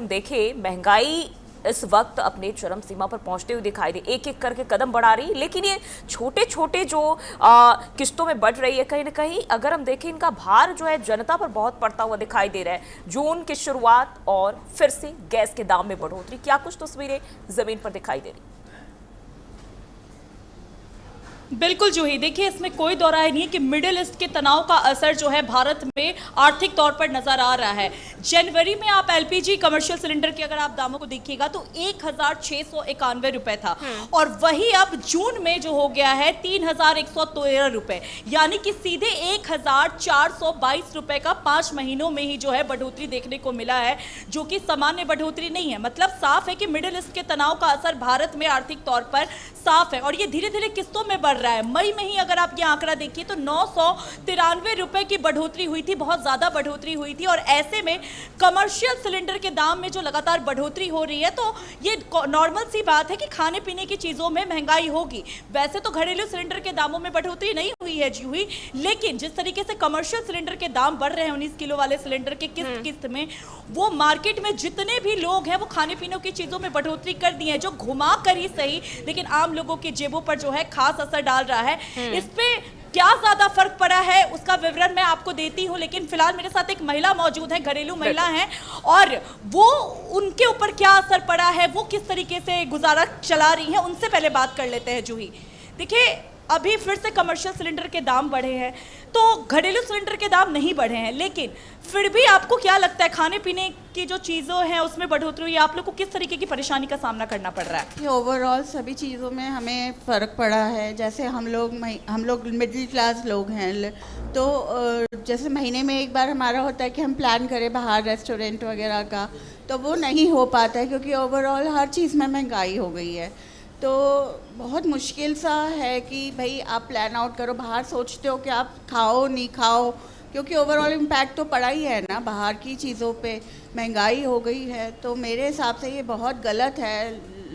हम देखें महंगाई इस वक्त अपने चरम सीमा पर पहुंचते हुए दिखाई दे, एक एक करके कदम बढ़ा रही, लेकिन ये छोटे छोटे जो किस्तों में बढ़ रही है, कहीं ना कहीं अगर हम देखें इनका भार जो है जनता पर बहुत पड़ता हुआ दिखाई दे रहा है। जून की शुरुआत और फिर से गैस के दाम में बढ़ोतरी, क्या कुछ तस्वीरें जमीन पर दिखाई दे रही? बिल्कुल जूही, देखिए इसमें कोई दो राय नहीं है कि मिडिल ईस्ट के तनाव का असर जो है भारत में आर्थिक तौर पर नजर आ रहा है। जनवरी में आप एलपीजी कमर्शियल सिलेंडर के अगर आप दामों को देखिएगा तो 1691 रुपए था, और वही अब जून में जो हो गया है 3113 रुपए, यानी कि सीधे 1422 रुपए का 5 महीनों में ही जो है बढ़ोतरी देखने को मिला है, जो कि सामान्य बढ़ोतरी नहीं है। मतलब साफ है कि मिडिल ईस्ट के तनाव का असर भारत में आर्थिक तौर पर साफ है, और ये धीरे धीरे किस्तों में बढ़ रहा है। मई में ही अगर आप ये आंकड़ा देखिए तो 993 रुपए की बढ़ोतरी हुई थी, बहुत ज्यादा बढ़ोतरी हुई थी। और ऐसे में कमर्शियल सिलेंडर के दाम में जो लगातार बढ़ोतरी हो रही है, तो ये नॉर्मल सी बात है कि खाने पीने की चीजों में महंगाई होगी। वैसे तो घरेलू सिलेंडर के दामों में बढ़ोतरी नहीं हुई है जी हुई, लेकिन जिस तरीके से कमर्शियल सिलेंडर के दाम बढ़ रहे हैं 19 किलो वाले सिलेंडर के किस्त में, वो मार्केट में जितने भी लोग हैं वो खाने पीने की चीजों में बढ़ोतरी कर दी है, जो घुमा कर ही सही लेकिन आम लोगों की जेबों पर जो है खास असर डाल रहा है। इस पे क्या ज्यादा फर्क पड़ा है उसका विवरण मैं आपको देती हूं, लेकिन फिलहाल मेरे साथ एक महिला मौजूद है, घरेलू महिला हैं, और वो उनके ऊपर क्या असर पड़ा है, वो किस तरीके से गुजारा चला रही है, उनसे पहले बात कर लेते हैं। जूही, देखिए अभी फिर से कमर्शियल सिलेंडर के दाम बढ़े हैं, तो घरेलू सिलेंडर के दाम नहीं बढ़े हैं, लेकिन फिर भी आपको क्या लगता है खाने पीने की जो चीज़ों हैं उसमें बढ़ोतरी हुई, आप लोग को किस तरीके की परेशानी का सामना करना पड़ रहा है? ओवरऑल सभी चीज़ों में हमें फ़र्क पड़ा है। जैसे हम लोग मिडिल क्लास लोग हैं, तो जैसे महीने में एक बार हमारा होता है कि हम प्लान करें बाहर रेस्टोरेंट वगैरह का, तो वो नहीं हो पाता है क्योंकि ओवरऑल हर चीज़ में महंगाई हो गई है। तो बहुत मुश्किल सा है कि भाई आप प्लान आउट करो, बाहर सोचते हो कि आप खाओ नहीं खाओ, क्योंकि ओवरऑल इम्पैक्ट तो पड़ा ही है ना, बाहर की चीज़ों पे महंगाई हो गई है। तो मेरे हिसाब से ये बहुत गलत है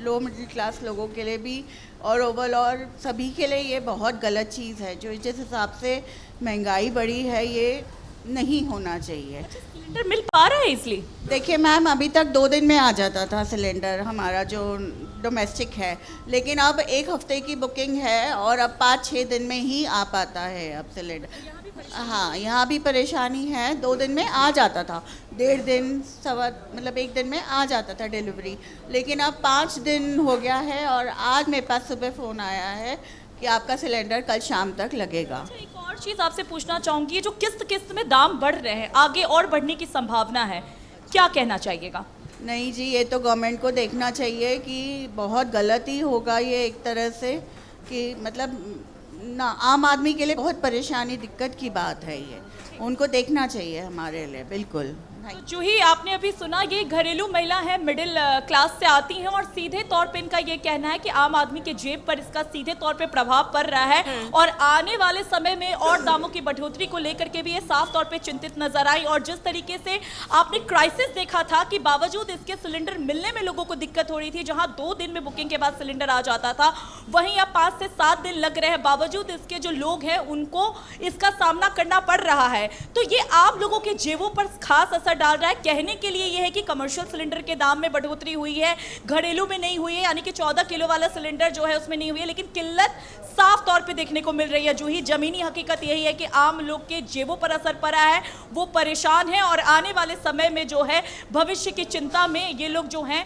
लो मिडिल क्लास लोगों के लिए भी, और ओवरऑल सभी के लिए ये बहुत गलत चीज़ है। जो जिस हिसाब से महंगाई बढ़ी है ये नहीं होना चाहिए। सिलेंडर मिल पा रहा है इसलिए? देखिए मैम, अभी तक 2 दिन में आ जाता था सिलेंडर हमारा जो डोमेस्टिक है, लेकिन अब 1 हफ्ते की बुकिंग है और अब 5-6 दिन में ही आ पाता है अब सिलेंडर। हाँ, यहाँ भी परेशानी है। 2 दिन में आ जाता था, 1.5 दिन मतलब 1 दिन में आ जाता था डिलीवरी, लेकिन अब 5 दिन हो गया है, और आज मेरे पास सुबह फ़ोन आया है कि आपका सिलेंडर कल शाम तक लगेगा। अच्छा, एक और चीज़ आपसे पूछना चाहूँगी, जो किस्त में दाम बढ़ रहे हैं, आगे और बढ़ने की संभावना है, क्या कहना चाहिएगा? नहीं जी, ये तो गवर्नमेंट को देखना चाहिए कि बहुत गलत ही होगा ये एक तरह से, कि मतलब ना आम आदमी के लिए बहुत परेशानी दिक्कत की बात है, ये उनको देखना चाहिए हमारे लिए। बिल्कुल। तो जूही, आपने अभी सुना, ये घरेलू महिला है, मिडिल क्लास से आती हैं, और सीधे तौर पे इनका ये कहना है कि आम आदमी के जेब पर इसका सीधे तौर पे प्रभाव पड़ रहा है, और आने वाले समय में और दामों की बढ़ोतरी को लेकर के भी ये साफ तौर पे चिंतित नजर आई। और जिस तरीके से आपने क्राइसिस देखा था कि बावजूद इसके सिलेंडर मिलने में लोगों को दिक्कत हो रही थी, जहां 2 दिन में बुकिंग के बाद सिलेंडर आ जाता था, वहीं अब 5 से 7 दिन लग रहे हैं, बावजूद इसके जो लोग हैं उनको इसका सामना करना पड़ रहा है। तो ये आम लोगों के जेबों पर खास असर डाल रहा है। कहने के लिए यह है कि कमर्शियल सिलेंडर के दाम में बढ़ोतरी हुई है, घरेलू में नहीं हुई है, यानी कि 14 किलो वाला सिलेंडर जो है उसमें नहीं हुई है, लेकिन किल्लत साफ तौर पे देखने को मिल रही है। जूही, जमीनी हकीकत यही है कि आम लोग के जेबों पर असर पड़ा है, वो परेशान है, और आने वाले समय में जो है भविष्य की चिंता में ये लोग जो हैं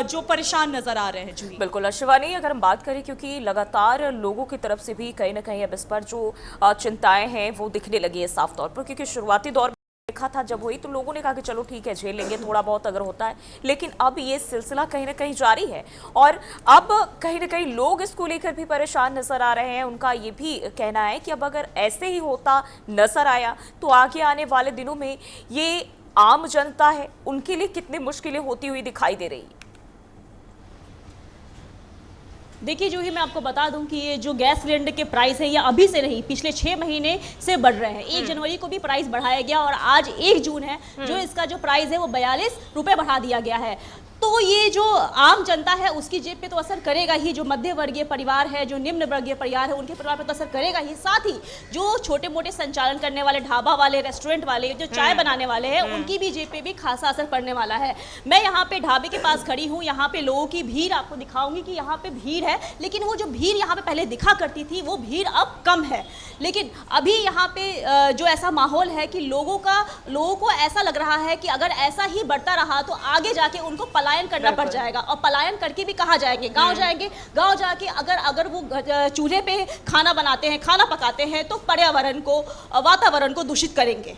जो परेशान नजर आ रहे हैं। जूही, बिल्कुल शिवानी, अगर हम बात करें, क्योंकि लगातार लोगों की तरफ से भी कहीं ना कहीं अब इस पर जो चिंताएं हैं वो दिखने लगी है साफ तौर पर, क्योंकि शुरुआती दौर देखा था जब हुई तो लोगों ने कहा कि चलो ठीक है झेल लेंगे थोड़ा बहुत अगर होता है, लेकिन अब ये सिलसिला कहीं ना कहीं जारी है, और अब कहीं ना कहीं लोग इसको लेकर भी परेशान नजर आ रहे हैं। उनका ये भी कहना है कि अब अगर ऐसे ही होता नजर आया तो आगे आने वाले दिनों में ये आम जनता है उनके लिए कितनी मुश्किलें होती हुई दिखाई दे रही है। देखिए जूही, मैं आपको बता दूं कि ये जो गैस सिलेंडर के प्राइस है ये अभी से नहीं, पिछले 6 महीने से बढ़ रहे हैं। 1 जनवरी को भी प्राइस बढ़ाया गया, और आज 1 जून है जो इसका जो प्राइस है वो 42 रुपए बढ़ा दिया गया है। तो ये जो आम जनता है उसकी जेब पे तो असर करेगा ही, जो मध्य वर्गीय परिवार है, जो निम्न वर्गीय परिवार है, उनके परिवार पे तो असर करेगा ही। साथ ही जो छोटे मोटे संचालन करने वाले, ढाबा वाले, रेस्टोरेंट वाले, जो चाय बनाने वाले हैं, उनकी भी जेब पे भी खासा असर पड़ने वाला है। मैं यहाँ पे ढाबे के पास खड़ी हूँ, यहाँ पे लोगों की भीड़ आपको दिखाऊंगी कि यहाँ पे भीड़ है, लेकिन वो जो भीड़ यहाँ पे पहले दिखा करती थी वो भीड़ अब कम है। लेकिन अभी यहाँ पे जो ऐसा माहौल है कि लोगों को ऐसा लग रहा है कि अगर ऐसा ही बढ़ता रहा तो आगे जाके उनको पलायन करना पड़ जाएगा, और पलायन करके भी कहाँ जाएंगे? गांव जाएंगे। गांव जाके अगर वो चूल्हे पे खाना बनाते हैं, खाना पकाते हैं, तो पर्यावरण को, वातावरण को दूषित करेंगे।